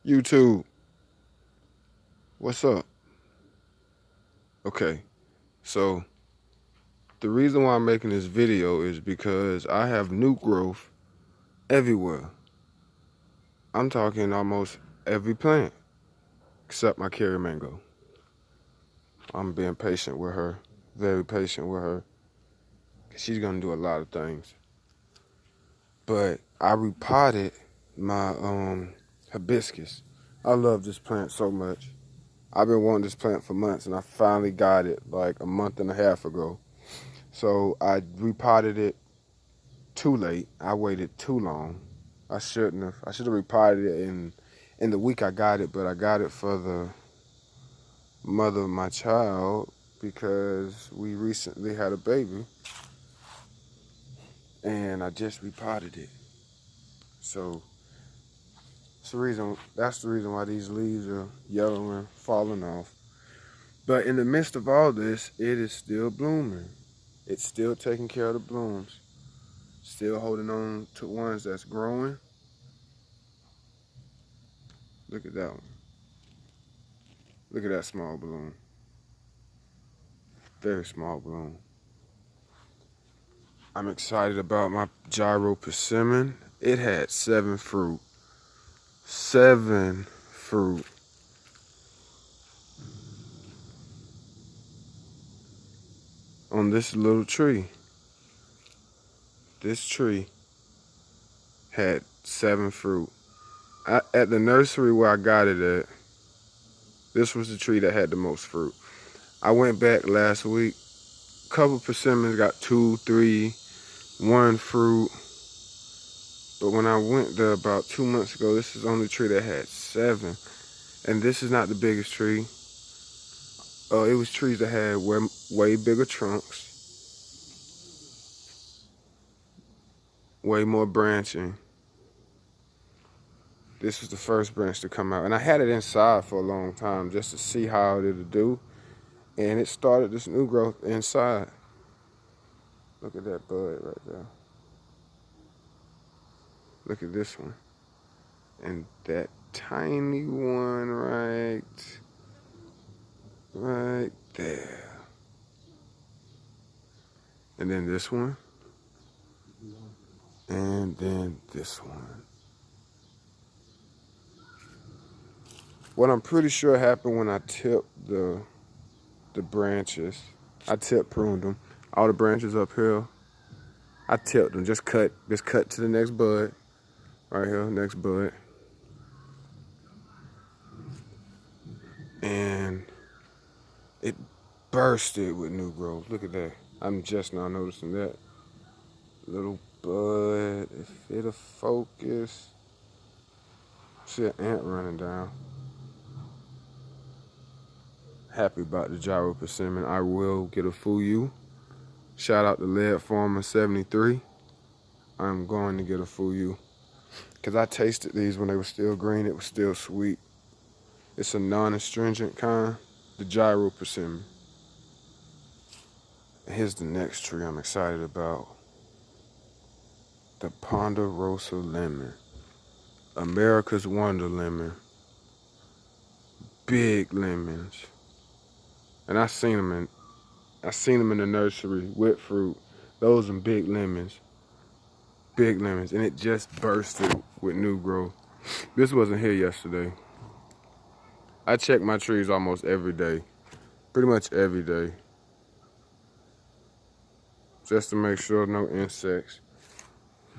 YouTube, what's up? Okay, so the reason why I'm making this video is because I have new growth everywhere. I'm talking almost every plant except my Keri Mango. I'm being patient with her, very patient with her. She's gonna do a lot of things. But I repotted my hibiscus. I love this plant so much. I've been wanting this plant for months and I finally got it like a month and a half ago. So I repotted it too late. I waited too long. I shouldn't have. I should have repotted it in the week I got it, but I got it for the mother of my child because we recently had a baby and I just repotted it. So that's the reason why these leaves are yellow and falling off. But in the midst of all this, it is still blooming. It's still taking care of the blooms. Still holding on to ones that's growing. Look at that one. Look at that small bloom. Very small bloom. I'm excited about my gyro persimmon. It had 7 fruit. 7 fruit. On this little tree. This tree had 7 fruit. At the nursery where I got it at, this was the tree that had the most fruit. I went back last week. A couple persimmons got 2, 3, 1 fruit. But when I went there about 2 months ago, this is the only tree that had 7. And this is not the biggest tree. It was trees that had way bigger trunks, way more branching. This was the first branch to come out. And I had it inside for a long time just to see how it would do. And it started this new growth inside. Look at that bud right there. Look at this one. And that tiny one right there. And then this one. And then this one. What I'm pretty sure happened when I tipped the branches, I tip pruned them. All the branches up here, I tipped them. Just cut to the next bud. Right here, next bud. And it bursted with new growth. Look at that. I'm just now noticing that. Little bud, if it'll focus. See an ant running down. Happy about the gyro persimmon. I will get a Fuyu. Shout out to Lead Farmer 73. I'm going to get a Fuyu. Because I tasted these when they were still green. It was still sweet. It's a non-astringent kind. The gyro persimmon. Here's the next tree I'm excited about. The Ponderosa lemon. America's Wonder lemon. Big lemons. And I seen them in the nursery with fruit. Those are big lemons. Big lemons. And it just bursted with new growth. This wasn't here yesterday. I check my trees almost every day. Pretty much every day. Just to make sure no insects.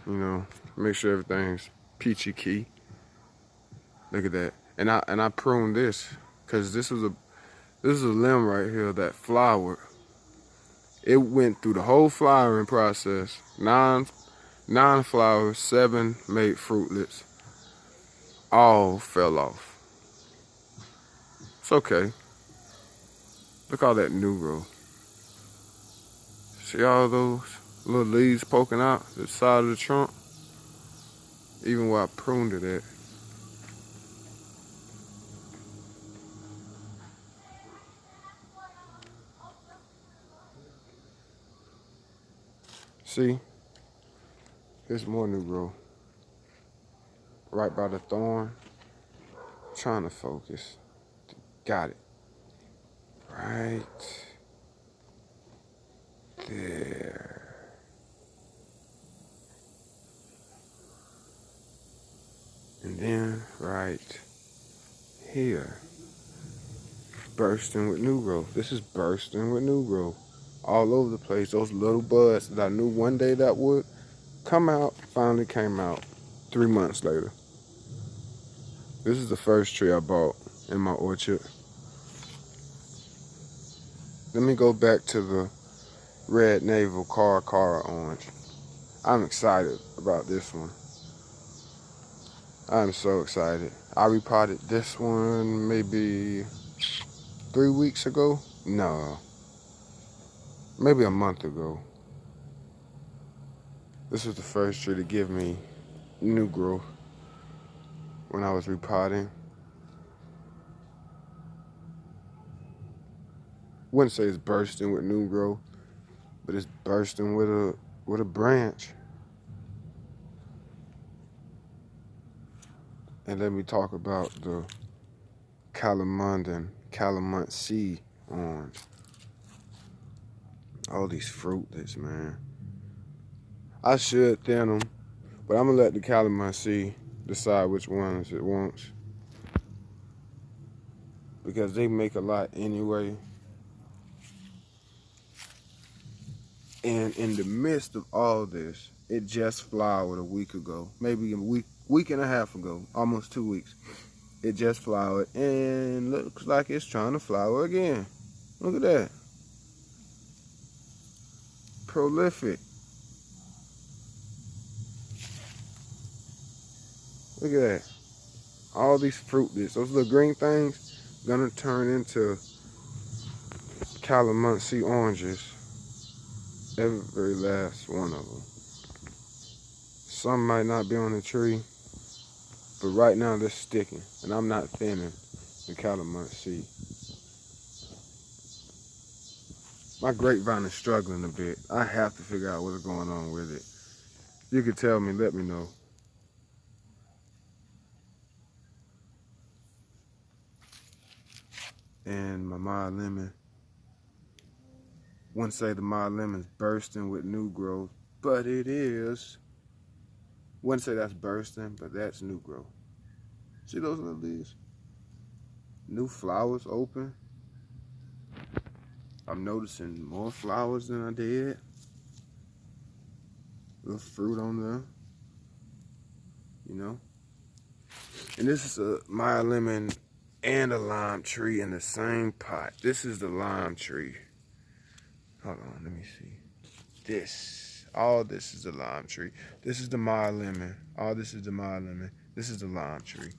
You know, make sure everything's peachy key. Look at that. And I pruned this because this is a limb right here that flowered. It went through the whole flowering process. 9 flowers, 7 made fruitlets. All fell off. It's okay. Look all that new growth. See all those little leaves poking out the side of the trunk? Even where I pruned it at. See? There's more new growth. Right by the thorn. Trying to focus. Got it. Right there. And then right here. Bursting with new growth. This is bursting with new growth. All over the place. Those little buds that I knew one day that would come out, finally came out 3 months later. This is the first tree I bought in my orchard. Let me go back to the red navel Cara orange. I'm excited about this one. I'm so excited. I repotted this one maybe 3 weeks ago. No, maybe a month ago. This was the first tree to give me new growth when I was repotting. Wouldn't say it's bursting with new growth, but it's bursting with a branch. And let me talk about the Calamansi orange. All these fruitlets, man. I should thin them, but I'm gonna let the Calamansi decide which ones it wants, because they make a lot anyway. And in the midst of all this, it just flowered a week ago, maybe a week and a half ago, almost 2 weeks. It just flowered and looks like it's trying to flower again. Look at that. Prolific. Look at that. All these fruitlets, those little green things, gonna turn into Calamansi oranges. Every last one of them. Some might not be on the tree, but right now they're sticking, and I'm not thinning the Calamansi. My grapevine is struggling a bit. I have to figure out what's going on with it. You can tell me, let me know. And my Mild Lemon, wouldn't say the Mild Lemon's bursting with new growth, but it is. Wouldn't say that's bursting, but that's new growth. See those little leaves? New flowers open. I'm noticing more flowers than I did. Little fruit on there, you know. And this is a Mild Lemon and a lime tree in the same pot. This is the lime tree. Hold on, let me see. All this is the lime tree. This is the Mild Lemon. All this is the Mild Lemon. This is the lime tree.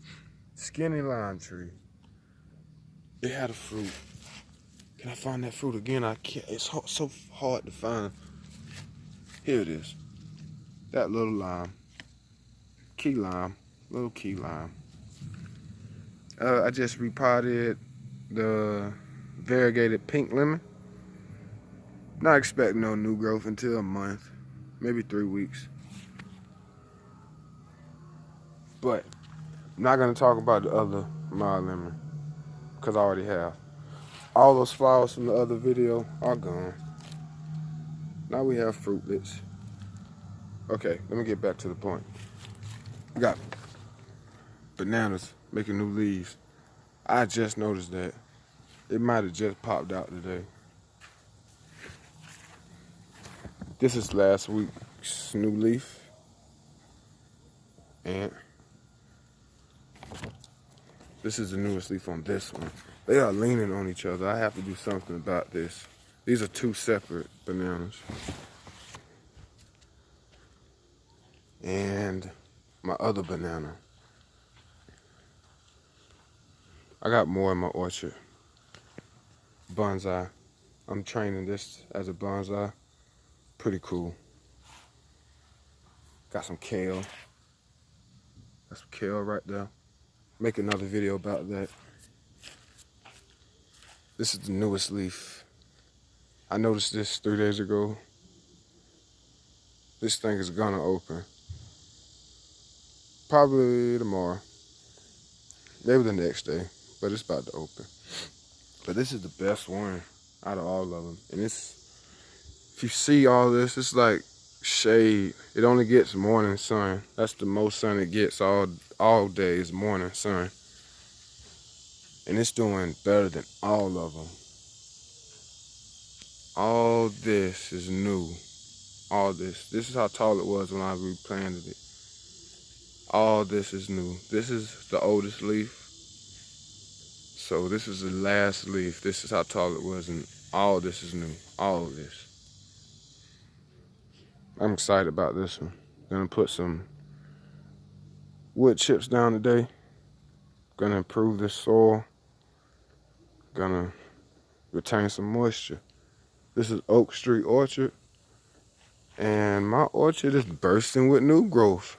Skinny lime tree. It had a fruit. Can I find that fruit again? I can't. It's so hard to find. Here it is. That little lime. Key lime. Little key lime. I just repotted the variegated pink lemon. Not expecting no new growth until a month, maybe 3 weeks. But I'm not gonna talk about the other Mild Lemon, because I already have. All those flowers from the other video are gone. Now we have fruitlets. Okay, let me get back to the point. We got bananas making new leaves. I just noticed that. It might have just popped out today. This is last week's new leaf. And this is the newest leaf on this one. They are leaning on each other. I have to do something about this. These are 2 separate bananas. And my other banana. I got more in my orchard. Bonsai. I'm training this as a bonsai. Pretty cool. Got some kale. Got some kale right there. Make another video about that. This is the newest leaf. I noticed this 3 days ago. This thing is gonna open. Probably tomorrow. Maybe the next day, but it's about to open. But this is the best one out of all of them. And it's, if you see all this, it's like shade. It only gets morning sun. That's the most sun it gets all day is morning sun. And it's doing better than all of them. All this is new. All this. This is how tall it was when I replanted it. All this is new. This is the oldest leaf. So this is the last leaf. This is how tall it was, and all this is new. All of this. I'm excited about this one. Gonna put some wood chips down today. Gonna improve this soil. Gonna retain some moisture. This is Oak Street Orchard. And my orchard is bursting with new growth.